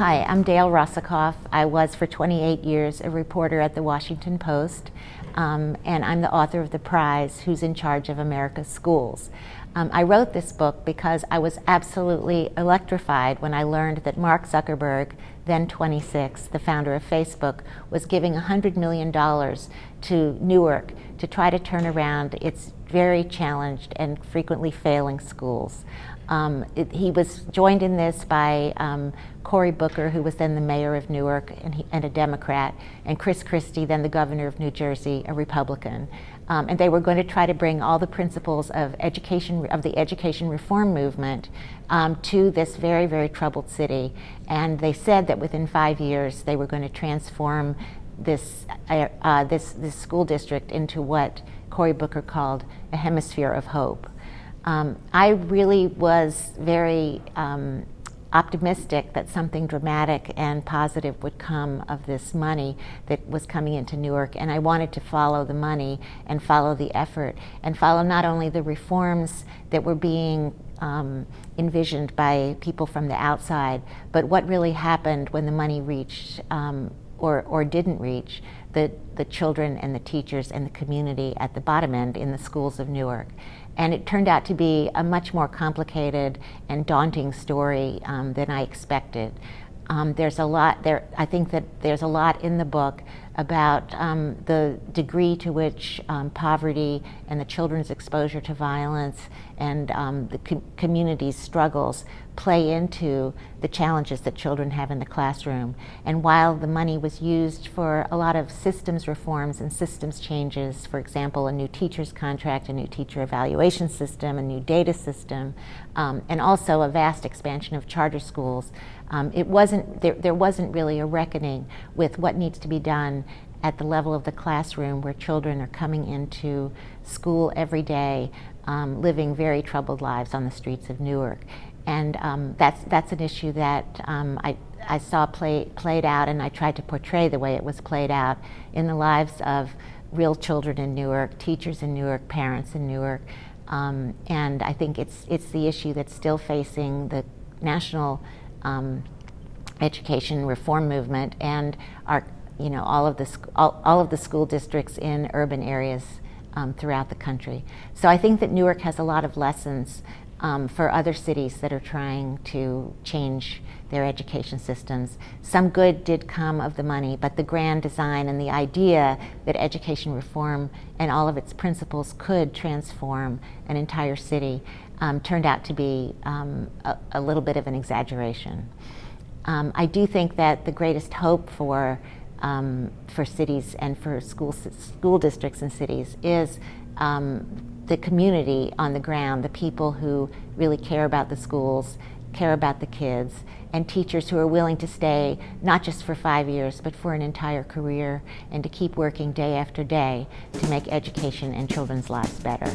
Hi, I'm Dale Russakoff. I was for 28 years a reporter at the Washington Post, and I'm the author of the prize, Who's in Charge of America's Schools. I wrote this book because I was absolutely electrified when I learned that Mark Zuckerberg, then 26, the founder of Facebook, was giving $100 million to Newark to try to turn around its very challenged and frequently failing schools. He was joined in this by Cory Booker, who was then the mayor of Newark and a Democrat, and Chris Christie, then the governor of New Jersey, a Republican. And they were going to try to bring all the principles of the education reform movement to this very, very troubled city. And they said that within 5 years they were going to transform this school district into what Cory Booker called a hemisphere of hope. I really was very optimistic that something dramatic and positive would come of this money that was coming into Newark, and I wanted to follow the money and follow the effort and follow not only the reforms that were being envisioned by people from the outside, but what really happened when the money reached or didn't reach the children and the teachers and the community at the bottom end in the schools of Newark. And it turned out to be a much more complicated and daunting story than I expected. There's a lot there. I think that there's a lot in the book about the degree to which poverty and the children's exposure to violence and the community's struggles play into the challenges that children have in the classroom. And while the money was used for a lot of systems reforms and systems changes, for example, a new teacher's contract, a new teacher evaluation system, a new data system, and also a vast expansion of charter schools, there wasn't really a reckoning with what needs to be done at the level of the classroom, where children are coming into school every day, living very troubled lives on the streets of Newark. And that's an issue that I saw played out, and I tried to portray the way it was played out in the lives of real children in Newark, teachers in Newark, parents in Newark. And I think it's the issue that's still facing the national education reform movement and all of the school districts in urban areas throughout the country. So I think that Newark has a lot of lessons for other cities that are trying to change their education systems. Some good did come of the money, but the grand design and the idea that education reform and all of its principles could transform an entire city turned out to be a little bit of an exaggeration. I do think that the greatest hope for cities and for school districts and cities is the community on the ground, the people who really care about the schools, care about the kids, and teachers who are willing to stay not just for 5 years, but for an entire career, and to keep working day after day to make education and children's lives better.